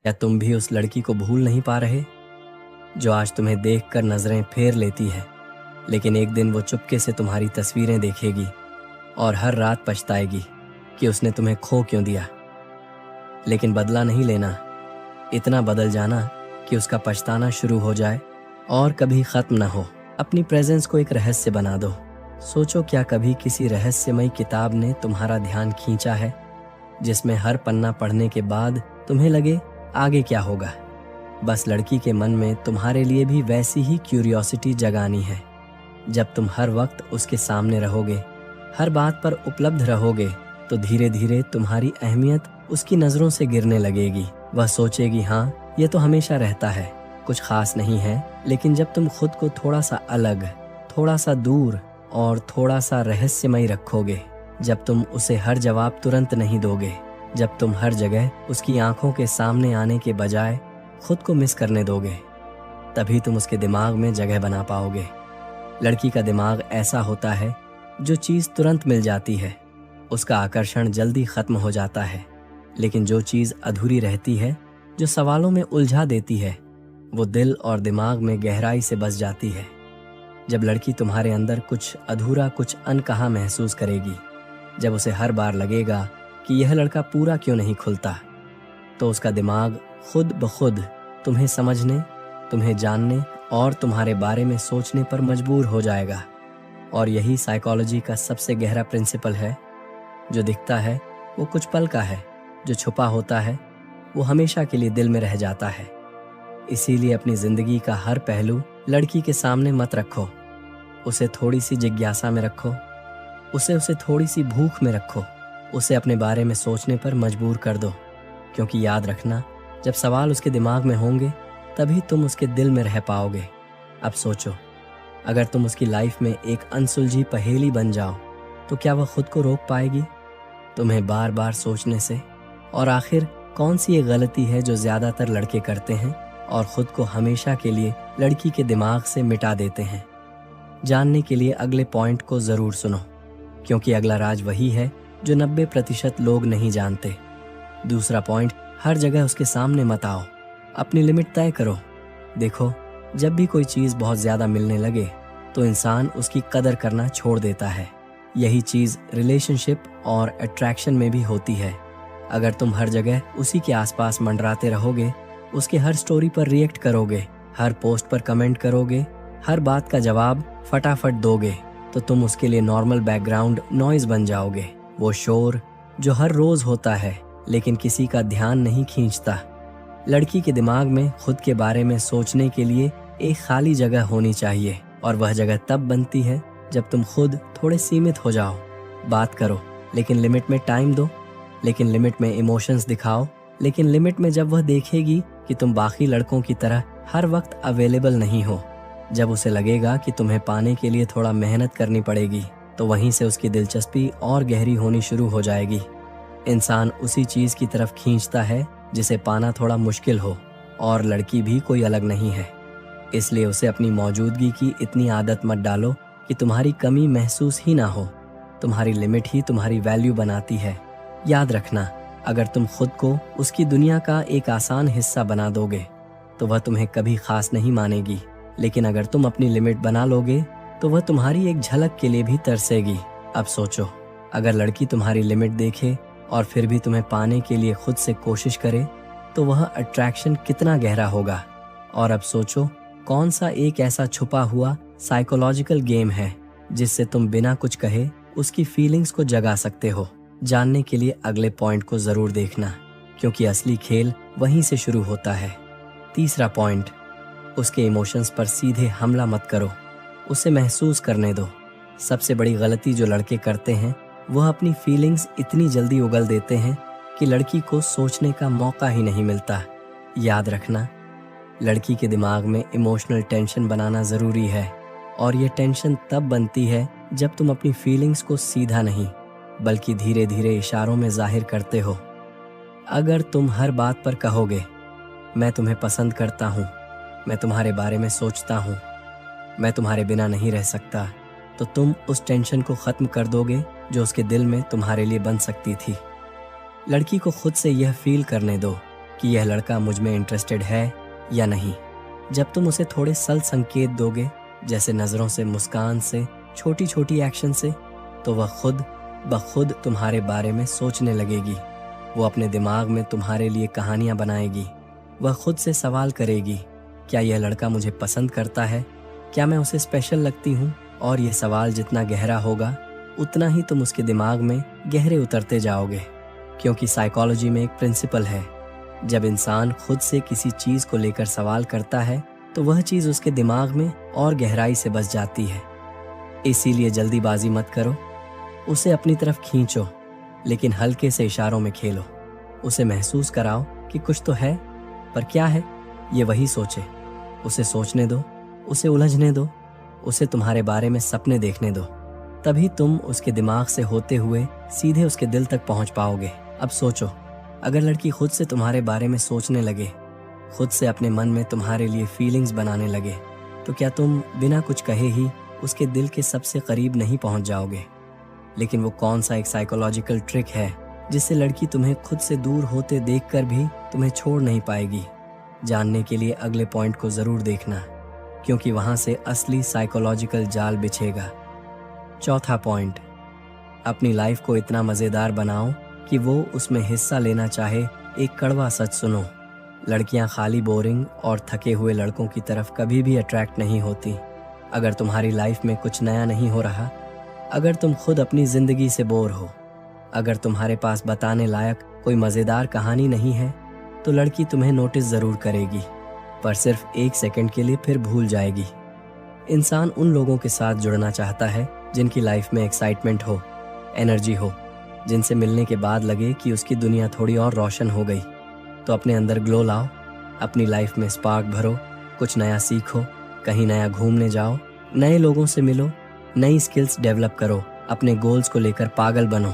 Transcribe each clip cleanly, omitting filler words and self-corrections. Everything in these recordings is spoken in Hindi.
क्या तुम भी उस लड़की को भूल नहीं पा रहे जो आज तुम्हें देखकर नजरें फेर लेती है, लेकिन एक दिन वो चुपके से तुम्हारी तस्वीरें देखेगी और हर रात पछताएगी कि उसने तुम्हें खो क्यों दिया। लेकिन बदला नहीं लेना, इतना बदल जाना कि उसका पछताना शुरू हो जाए और कभी खत्म ना हो। अपनी प्रेजेंस को एक रहस्य बना दो। सोचो, क्या कभी किसी रहस्यमयी किताब ने तुम्हारा ध्यान खींचा है, जिसमें हर पन्ना पढ़ने के बाद तुम्हें लगे आगे क्या होगा। बस लड़की के मन में तुम्हारे लिए भी वैसी ही क्यूरियोसिटी जगानी है। जब तुम हर वक्त उसके सामने रहोगे, हर बात पर उपलब्ध रहोगे, तो धीरे धीरे तुम्हारी अहमियत उसकी नजरों से गिरने लगेगी। वह सोचेगी, हाँ ये तो हमेशा रहता है, कुछ खास नहीं है। लेकिन जब तुम खुद को थोड़ा सा अलग, थोड़ा सा दूर और थोड़ा सा रहस्यमयी रखोगे, जब तुम उसे हर जवाब तुरंत नहीं दोगे, जब तुम हर जगह उसकी आंखों के सामने आने के बजाय खुद को मिस करने दोगे, तभी तुम उसके दिमाग में जगह बना पाओगे। लड़की का दिमाग ऐसा होता है, जो चीज़ तुरंत मिल जाती है उसका आकर्षण जल्दी खत्म हो जाता है, लेकिन जो चीज़ अधूरी रहती है, जो सवालों में उलझा देती है, वो दिल और दिमाग में गहराई से बस जाती है। जब लड़की तुम्हारे अंदर कुछ अधूरा, कुछ अनकहा महसूस करेगी, जब उसे हर बार लगेगा कि यह लड़का पूरा क्यों नहीं खुलता, तो उसका दिमाग खुद ब खुद तुम्हें समझने, तुम्हें जानने और तुम्हारे बारे में सोचने पर मजबूर हो जाएगा। और यही साइकोलॉजी का सबसे गहरा प्रिंसिपल है। जो दिखता है वो कुछ पल का है, जो छुपा होता है वो हमेशा के लिए दिल में रह जाता है। इसीलिए अपनी जिंदगी का हर पहलू लड़की के सामने मत रखो। उसे थोड़ी सी जिज्ञासा में रखो, उसे थोड़ी सी भूख में रखो, उसे अपने बारे में सोचने पर मजबूर कर दो। क्योंकि याद रखना, जब सवाल उसके दिमाग में होंगे तभी तुम उसके दिल में रह पाओगे। अब सोचो, अगर तुम उसकी लाइफ में एक अनसुलझी पहेली बन जाओ, तो क्या वह खुद को रोक पाएगी तुम्हें बार बार सोचने से? और आखिर कौन सी ये गलती है जो ज्यादातर लड़के करते हैं और खुद को हमेशा के लिए लड़की के दिमाग से मिटा देते हैं? जानने के लिए अगले पॉइंट को जरूर सुनो, क्योंकि अगला राज वही है जो 90% लोग नहीं जानते। दूसरा पॉइंट, हर जगह उसके सामने मत आओ, अपनी लिमिट तय करो। देखो, जब भी कोई चीज बहुत ज्यादा मिलने लगे तो इंसान उसकी कदर करना छोड़ देता है। यही चीज रिलेशनशिप और अट्रैक्शन में भी होती है। अगर तुम हर जगह उसी के आसपास मंडराते रहोगे, उसके हर स्टोरी पर रिएक्ट करोगे, हर पोस्ट पर कमेंट करोगे, हर बात का जवाब फटाफट दोगे, तो तुम उसके लिए नॉर्मल बैकग्राउंड नॉइज बन जाओगे। वो शोर जो हर रोज होता है लेकिन किसी का ध्यान नहीं खींचता। लड़की के दिमाग में खुद के बारे में सोचने के लिए एक खाली जगह होनी चाहिए, और वह जगह तब बनती है जब तुम खुद थोड़े सीमित हो जाओ। बात करो, लेकिन लिमिट में टाइम दो, लेकिन लिमिट में इमोशंस दिखाओ, लेकिन लिमिट में जब वह देखेगी कि तुम बाकी लड़कों की तरह हर वक्त अवेलेबल नहीं हो, जब उसे लगेगा कि तुम्हें पाने के लिए थोड़ा मेहनत करनी पड़ेगी, तो वहीं से उसकी दिलचस्पी और गहरी होनी शुरू हो जाएगी। इंसान उसी चीज की तरफ खींचता है जिसे पाना थोड़ा मुश्किल हो, और लड़की भी कोई अलग नहीं है। इसलिए उसे अपनी मौजूदगी की इतनी आदत मत डालो कि तुम्हारी कमी महसूस ही ना हो। तुम्हारी लिमिट ही तुम्हारी वैल्यू बनाती है। याद रखना, अगर तुम खुद को उसकी दुनिया का एक आसान हिस्सा बना दोगे तो वह तुम्हें कभी खास नहीं मानेगी, लेकिन अगर तुम अपनी लिमिट बना लोगे तो वह तुम्हारी एक झलक के लिए भी तरसेगी। अब सोचो, अगर लड़की तुम्हारी लिमिट देखे और फिर भी तुम्हें पाने के लिए खुद से कोशिश करे, तो वह अट्रैक्शन कितना गहरा होगा। और अब सोचो, कौन सा एक ऐसा छुपा हुआ साइकोलॉजिकल गेम है जिससे तुम बिना कुछ कहे उसकी फीलिंग्स को जगा सकते हो। जानने के लिए अगले पॉइंट को जरूर देखना, क्योंकि असली खेल वहीं से शुरू होता है। तीसरा पॉइंट, उसके इमोशंस पर सीधे हमला मत करो, उसे महसूस करने दो। सबसे बड़ी गलती जो लड़के करते हैं, वह अपनी फीलिंग्स इतनी जल्दी उगल देते हैं कि लड़की को सोचने का मौका ही नहीं मिलता। याद रखना, लड़की के दिमाग में इमोशनल टेंशन बनाना ज़रूरी है, और ये टेंशन तब बनती है जब तुम अपनी फीलिंग्स को सीधा नहीं बल्कि धीरे धीरे इशारों में जाहिर करते हो। अगर तुम हर बात पर कहोगे, मैं तुम्हें पसंद करता हूँ, मैं तुम्हारे बारे में सोचता हूँ, मैं तुम्हारे बिना नहीं रह सकता, तो तुम उस टेंशन को ख़त्म कर दोगे जो उसके दिल में तुम्हारे लिए बन सकती थी। लड़की को खुद से यह फील करने दो कि यह लड़का मुझ में इंटरेस्टेड है या नहीं। जब तुम उसे थोड़े सल संकेत दोगे, जैसे नज़रों से, मुस्कान से, छोटी छोटी एक्शन से, तो वह खुद ब खुद तुम्हारे बारे में सोचने लगेगी। वो अपने दिमाग में तुम्हारे लिए कहानियां बनाएगी। वह खुद से सवाल करेगी, क्या यह लड़का मुझे पसंद करता है? क्या मैं उसे स्पेशल लगती हूँ? और यह सवाल जितना गहरा होगा, उतना ही तुम उसके दिमाग में गहरे उतरते जाओगे। क्योंकि साइकोलॉजी में एक प्रिंसिपल है, जब इंसान खुद से किसी चीज़ को लेकर सवाल करता है तो वह चीज़ उसके दिमाग में और गहराई से बस जाती है। इसीलिए जल्दीबाजी मत करो, उसे अपनी तरफ खींचो, लेकिन हल्के से इशारों में खेलो। उसे महसूस कराओ कि कुछ तो है, पर क्या है ये वही सोचे। उसे सोचने दो, उसे उलझने दो, उसे तुम्हारे बारे में सपने देखने दो। तभी तुम उसके दिमाग से होते हुए सीधे उसके दिल तक पहुंच पाओगे। अब सोचो, अगर लड़की खुद से तुम्हारे बारे में सोचने लगे, खुद से अपने मन में तुम्हारे लिए फीलिंग्स बनाने लगे, तो क्या तुम बिना कुछ कहे ही उसके दिल के सबसे करीब नहीं पहुंच जाओगे? लेकिन वो कौन सा एक साइकोलॉजिकल ट्रिक है जिससे लड़की तुम्हें खुद से दूर होते देखकर भी तुम्हें छोड़ नहीं पाएगी? जानने के लिए अगले पॉइंट को जरूर देखना, क्योंकि वहां से असली साइकोलॉजिकल जाल बिछेगा। चौथा पॉइंट, अपनी लाइफ को इतना मजेदार बनाओ कि वो उसमें हिस्सा लेना चाहे। एक कड़वा सच सुनो, लड़कियां खाली बोरिंग और थके हुए लड़कों की तरफ कभी भी अट्रैक्ट नहीं होती। अगर तुम्हारी लाइफ में कुछ नया नहीं हो रहा, अगर तुम खुद अपनी जिंदगी से बोर हो, अगर तुम्हारे पास बताने लायक कोई मजेदार कहानी नहीं है, तो लड़की तुम्हें नोटिस जरूर करेगी, पर सिर्फ 1 सेकंड के लिए, फिर भूल जाएगी। इंसान उन लोगों के साथ जुड़ना चाहता है जिनकी लाइफ में एक्साइटमेंट हो, एनर्जी हो, जिनसे मिलने के बाद लगे कि उसकी दुनिया थोड़ी और रोशन हो गई। तो अपने अंदर ग्लो लाओ, अपनी लाइफ में स्पार्क भरो, कुछ नया सीखो, कहीं नया घूमने जाओ, नए लोगों से मिलो, नई स्किल्स डेवलप करो, अपने गोल्स को लेकर पागल बनो।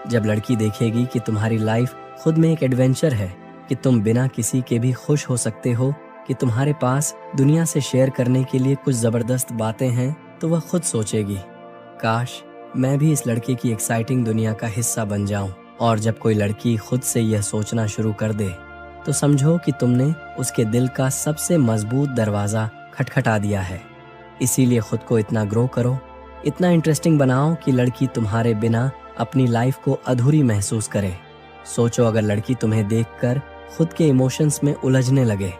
जब लड़की देखेगी कि तुम्हारी लाइफ खुद में एक एडवेंचर है, कि तुम बिना किसी के भी खुश हो सकते हो, कि तुम्हारे पास दुनिया से शेयर करने के लिए कुछ जबरदस्त बातें हैं, तो वह खुद सोचेगी, काश मैं भी इस लड़के की एक्साइटिंग दुनिया का हिस्सा बन जाऊं। और जब कोई लड़की खुद से यह सोचना शुरू कर दे, तो समझो कि तुमने उसके दिल का सबसे मजबूत दरवाजा खटखटा दिया है। इसीलिए खुद को इतना ग्रो करो, इतना इंटरेस्टिंग बनाओ कि लड़की तुम्हारे बिना अपनी लाइफ को अधूरी महसूस करे। सोचो, अगर लड़की तुम्हें देखकर खुद के इमोशंस में उलझने लगे,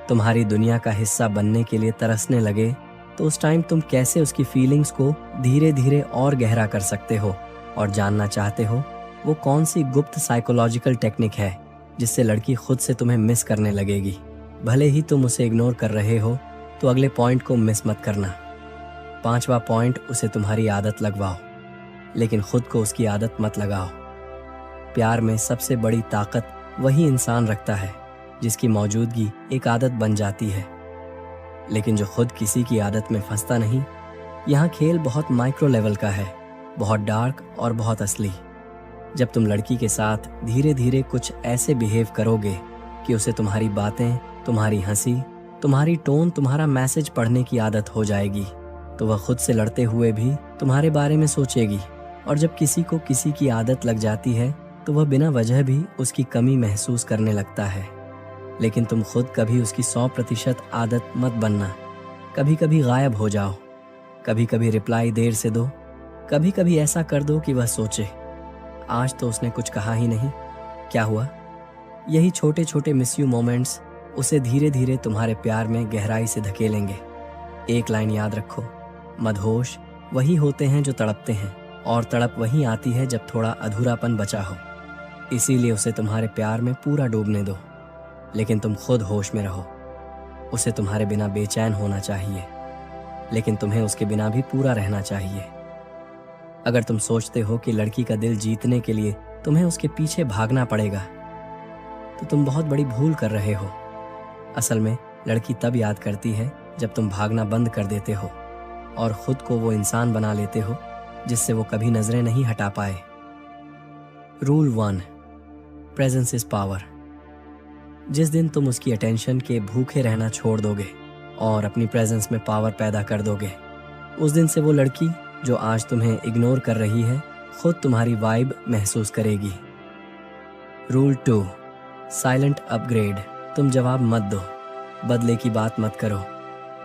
तुम्हारी दुनिया का हिस्सा बनने के लिए तरसने लगे, तो उस टाइम तुम कैसे उसकी फीलिंग्स को धीरे धीरे और गहरा कर सकते हो? और जानना चाहते हो वो कौन सी गुप्त साइकोलॉजिकल टेक्निक है जिससे लड़की खुद से तुम्हें मिस करने लगेगी? भले ही तुम उसे इग्नोर कर रहे हो, तो अगले पॉइंट को मिस मत करना। 5वां पॉइंट, उसे तुम्हारी आदत लगवाओ, लेकिन खुद को उसकी आदत मत लगाओ। प्यार में सबसे बड़ी ताकत वही इंसान रखता है जिसकी मौजूदगी एक आदत बन जाती है, लेकिन जो खुद किसी की आदत में फंसता नहीं। यहाँ खेल बहुत माइक्रो लेवल का है, बहुत डार्क और बहुत असली। जब तुम लड़की के साथ धीरे धीरे कुछ ऐसे बिहेव करोगे कि उसे तुम्हारी बातें, तुम्हारी हंसी, तुम्हारी टोन, तुम्हारा मैसेज पढ़ने की आदत हो जाएगी, तो वह खुद से लड़ते हुए भी तुम्हारे बारे में सोचेगी। और जब किसी को किसी की आदत लग जाती है, तो वह बिना वजह भी उसकी कमी महसूस करने लगता है। लेकिन तुम खुद कभी उसकी 100% आदत मत बनना। कभी कभी गायब हो जाओ, कभी कभी रिप्लाई देर से दो, कभी कभी ऐसा कर दो कि वह सोचे, आज तो उसने कुछ कहा ही नहीं, क्या हुआ? यही छोटे छोटे मिस यू मोमेंट्स उसे धीरे धीरे तुम्हारे प्यार में गहराई से धकेलेंगे। एक लाइन याद रखो, मदहोश वही होते हैं जो तड़पते हैं, और तड़प वही आती है जब थोड़ा अधूरापन बचा हो। इसीलिए उसे तुम्हारे प्यार में पूरा डूबने दो, लेकिन तुम खुद होश में रहो। उसे तुम्हारे बिना बेचैन होना चाहिए, लेकिन तुम्हें उसके बिना भी पूरा रहना चाहिए। अगर तुम सोचते हो कि लड़की का दिल जीतने के लिए तुम्हें उसके पीछे भागना पड़ेगा, तो तुम बहुत बड़ी भूल कर रहे हो। असल में लड़की तब याद करती है जब तुम भागना बंद कर देते हो और खुद को वो इंसान बना लेते हो जिससे वो कभी नजरें नहीं हटा पाए। Rule 1, presence is power. जिस दिन तुम उसकी अटेंशन के भूखे रहना छोड़ दोगे और अपनी प्रेजेंस में पावर पैदा कर दोगे, उस दिन से वो लड़की जो आज तुम्हें इग्नोर कर रही है, खुद तुम्हारी वाइब महसूस करेगी। Rule 2, silent upgrade. तुम जवाब मत दो, बदले की बात मत करो,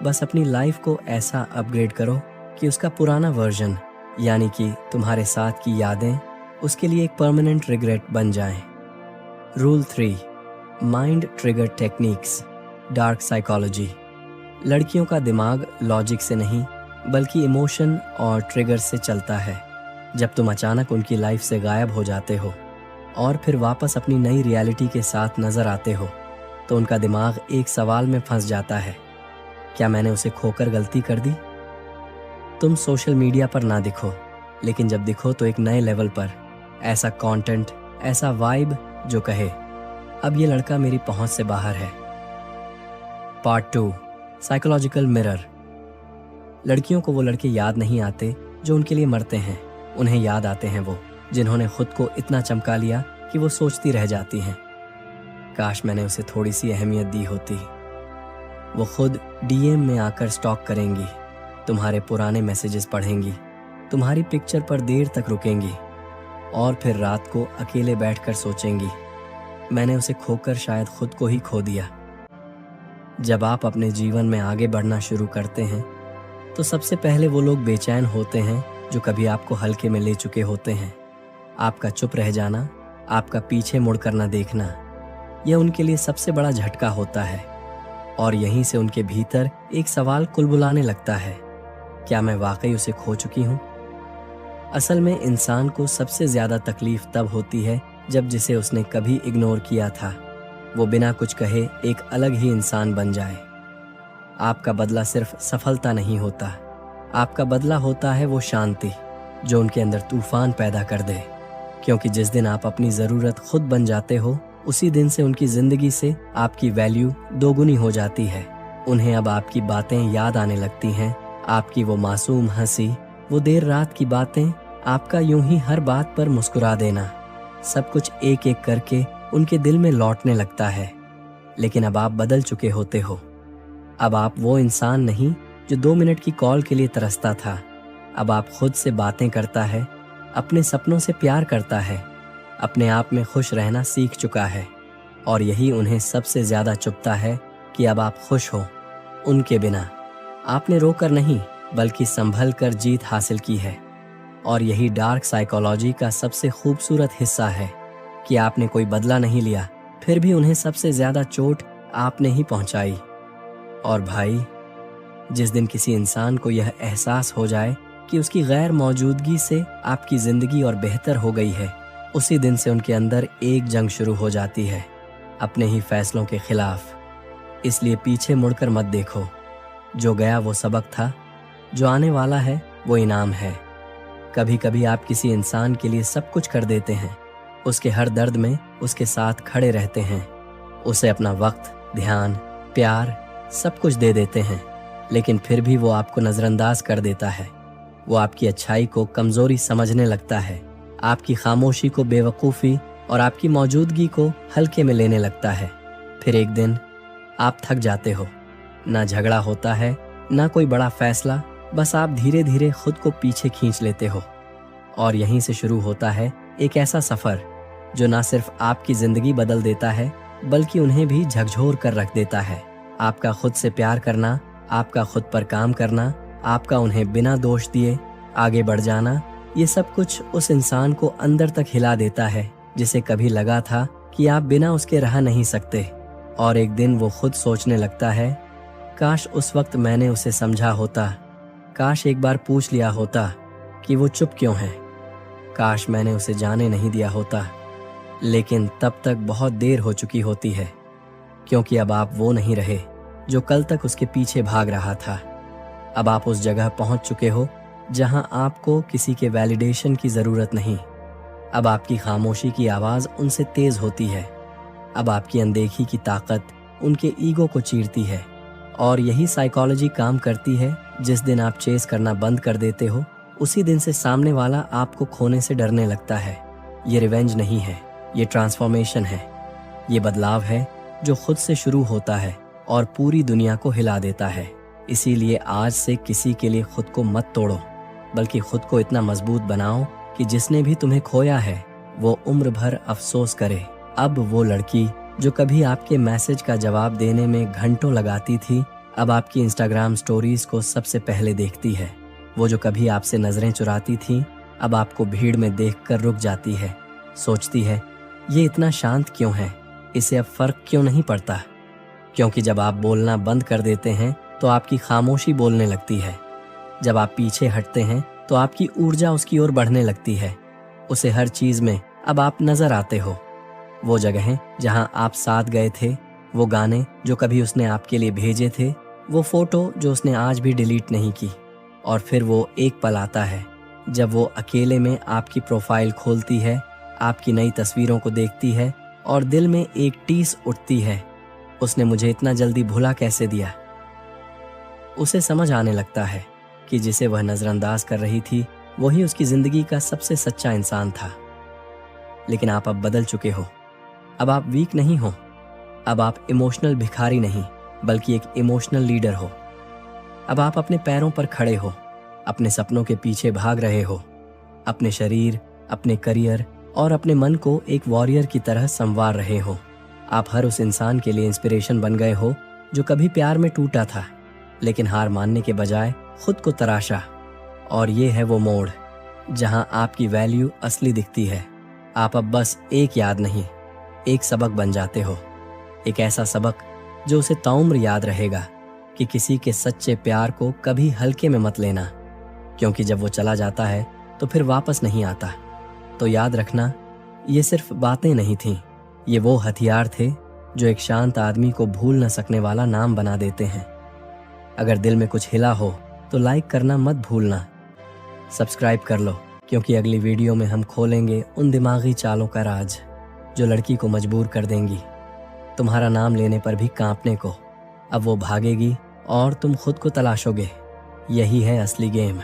बस अपनी लाइफ को ऐसा अपग्रेड करो कि उसका पुराना वर्जन यानी कि तुम्हारे साथ की यादें उसके लिए एक परमानेंट रिग्रेट बन जाएं। Rule 3, mind trigger techniques, dark psychology. लड़कियों का दिमाग लॉजिक से नहीं बल्कि इमोशन और ट्रिगर से चलता है। जब तुम अचानक उनकी लाइफ से गायब हो जाते हो और फिर वापस अपनी नई रियलिटी के साथ नजर आते हो तो उनका दिमाग एक सवाल में फंस जाता है, क्या मैंने उसे खोकर गलती कर दी? तुम सोशल मीडिया पर ना दिखो, लेकिन जब दिखो तो एक नए लेवल पर, ऐसा कंटेंट, ऐसा वाइब जो कहे अब ये लड़का मेरी पहुंच से बाहर है। Part 2, psychological mirror. लड़कियों को वो लड़के याद नहीं आते जो उनके लिए मरते हैं, उन्हें याद आते हैं वो जिन्होंने खुद को इतना चमका लिया कि वो सोचती रह जाती हैं, काश मैंने उसे थोड़ी सी अहमियत दी होती। वो खुद डीएम में आकर स्टॉक करेंगी, तुम्हारे पुराने मैसेजेस पढ़ेंगी, तुम्हारी पिक्चर पर देर तक रुकेंगी और फिर रात को अकेले बैठकर सोचेंगी, मैंने उसे खोकर शायद खुद को ही खो दिया। जब आप अपने जीवन में आगे बढ़ना शुरू करते हैं तो सबसे पहले वो लोग बेचैन होते हैं जो कभी आपको हल्के में ले चुके होते हैं। आपका चुप रह जाना, आपका पीछे मुड़कर न देखना, यह उनके लिए सबसे बड़ा झटका होता है और यहीं से उनके भीतर एक सवाल कुलबुलाने लगता है, क्या मैं वाकई उसे खो चुकी हूँ? असल में इंसान को सबसे ज्यादा तकलीफ तब होती है जब जिसे उसने कभी इग्नोर किया था वो बिना कुछ कहे एक अलग ही इंसान बन जाए। आपका बदला सिर्फ सफलता नहीं होता, आपका बदला होता है वो शांति जो उनके अंदर तूफान पैदा कर दे। क्योंकि जिस दिन आप अपनी जरूरत खुद बन जाते हो उसी दिन से उनकी जिंदगी से आपकी वैल्यू दोगुनी हो जाती है। उन्हें अब आपकी बातें याद आने लगती हैं, आपकी वो मासूम हंसी, वो देर रात की बातें, आपका यूं ही हर बात पर मुस्कुरा देना, सब कुछ एक एक करके उनके दिल में लौटने लगता है। लेकिन अब आप बदल चुके होते हो। अब आप वो इंसान नहीं जो 2 मिनट की कॉल के लिए तरसता था। अब आप खुद से बातें करता है, अपने सपनों से प्यार करता है, अपने आप में खुश रहना सीख चुका है। और यही उन्हें सबसे ज्यादा चुभता है कि अब आप खुश हो उनके बिना। आपने रोकर नहीं बल्कि संभल कर जीत हासिल की है। और यही डार्क साइकोलॉजी का सबसे खूबसूरत हिस्सा है कि आपने कोई बदला नहीं लिया, फिर भी उन्हें सबसे ज्यादा चोट आपने ही पहुंचाई। और भाई, जिस दिन किसी इंसान को यह एहसास हो जाए कि उसकी गैर मौजूदगी से आपकी जिंदगी और बेहतर हो गई है, उसी दिन से उनके अंदर एक जंग शुरू हो जाती है अपने ही फैसलों के खिलाफ। इसलिए पीछे मुड़कर मत देखो, जो गया वो सबक था, जो आने वाला है वो इनाम है। कभी कभी आप किसी इंसान के लिए सब कुछ कर देते हैं, उसके हर दर्द में उसके साथ खड़े रहते हैं, उसे अपना वक्त, ध्यान, प्यार सब कुछ दे देते हैं, लेकिन फिर भी वो आपको नजरअंदाज कर देता है। वो आपकी अच्छाई को कमजोरी समझने लगता है, आपकी खामोशी को बेवकूफ़ी और आपकी मौजूदगी को हल्के में लेने लगता है। फिर एक दिन आप थक जाते हो, ना झगड़ा होता है, ना कोई बड़ा फैसला, बस आप धीरे धीरे खुद को पीछे खींच लेते हो। और यहीं से शुरू होता है एक ऐसा सफर जो ना सिर्फ आपकी जिंदगी बदल देता है बल्कि उन्हें भी झकझोर कर रख देता है। आपका खुद से प्यार करना, आपका खुद पर काम करना, आपका उन्हें बिना दोष दिए आगे बढ़ जाना, ये सब कुछ उस इंसान को अंदर तक हिला देता है जिसे कभी लगा था कि आप बिना उसके रह नहीं सकते। और एक दिन वो खुद सोचने लगता है, काश उस वक्त मैंने उसे समझा होता, काश एक बार पूछ लिया होता कि वो चुप क्यों है, काश मैंने उसे जाने नहीं दिया होता। लेकिन तब तक बहुत देर हो चुकी होती है, क्योंकि अब आप वो नहीं रहे जो कल तक उसके पीछे भाग रहा था। अब आप उस जगह पहुंच चुके हो जहां आपको किसी के वैलिडेशन की जरूरत नहीं। अब आपकी खामोशी की आवाज उनसे तेज होती है, अब आपकी अनदेखी की ताकत उनके ईगो को चीरती है। और यही साइकोलॉजी काम करती है, जिस दिन आप चेस करना बंद कर देते हो उसी दिन से सामने वाला आपको खोने से डरने लगता है। ये रिवेंज नहीं है, ये ट्रांसफॉर्मेशन है, ये बदलाव है जो खुद से शुरू होता है और पूरी दुनिया को हिला देता है। इसीलिए आज से किसी के लिए खुद को मत तोड़ो, बल्कि खुद को इतना मजबूत बनाओ कि जिसने भी तुम्हें खोया है वो उम्र भर अफसोस करे। अब वो लड़की जो कभी आपके मैसेज का जवाब देने में घंटों लगाती थी, अब आपकी इंस्टाग्राम स्टोरीज को सबसे पहले देखती है। वो जो कभी आपसे नजरें चुराती थी, अब आपको भीड़ में देखकर रुक जाती है। सोचती है, ये इतना शांत क्यों है, इसे अब फर्क क्यों नहीं पड़ता। क्योंकि जब आप बोलना बंद कर देते हैं तो आपकी खामोशी बोलने लगती है। जब आप पीछे हटते हैं तो आपकी ऊर्जा उसकी ओर बढ़ने लगती है। उसे हर चीज में अब आप नजर आते हो। वो जगहें जहां आप साथ गए थे, वो गाने जो कभी उसने आपके लिए भेजे थे, वो फोटो जो उसने आज भी डिलीट नहीं की। और फिर वो एक पल आता है जब वो अकेले में आपकी प्रोफाइल खोलती है, आपकी नई तस्वीरों को देखती है और दिल में एक टीस उठती है, उसने मुझे इतना जल्दी भुला कैसे दिया। उसे समझ आने लगता है कि जिसे वह नजरअंदाज कर रही थी, वही उसकी जिंदगी का सबसे सच्चा इंसान था। लेकिन आप अब बदल चुके हो। अब आप वीक नहीं हो। अब आप इमोशनल भिखारी नहीं, बल्कि एक इमोशनल लीडर हो। अब आप अपने पैरों पर खड़े हो, अपने सपनों के पीछे भाग रहे हो, अपने शरीर, अपने करियर और अपने मन को एक वॉरियर की तरह संवार रहे हो। आप हर उस इंसान के लिए इंस्पिरेशन बन गए हो जो कभी प्यार में टूटा था, लेकिन हार मानने के बजाय खुद को तराशा। और ये है वो मोड़ जहां आपकी वैल्यू असली दिखती है। आप अब बस एक याद नहीं, एक सबक बन जाते हो। एक ऐसा सबक जो उसे ताउम्र याद रहेगा कि किसी के सच्चे प्यार को कभी हल्के में मत लेना, क्योंकि जब वो चला जाता है तो फिर वापस नहीं आता। तो याद रखना, ये सिर्फ बातें नहीं थीं, ये वो हथियार थे जो एक शांत आदमी को भूल न सकने वाला नाम बना देते हैं। अगर दिल में कुछ हिला हो तो लाइक करना मत भूलना। सब्सक्राइब कर लो, क्योंकि अगली वीडियो में हम खोलेंगे उन दिमागी चालों का राज जो लड़की को मजबूर कर देंगी तुम्हारा नाम लेने पर भी कांपने को। अब वो भागेगी और तुम खुद को तलाशोगे। यही है असली गेम।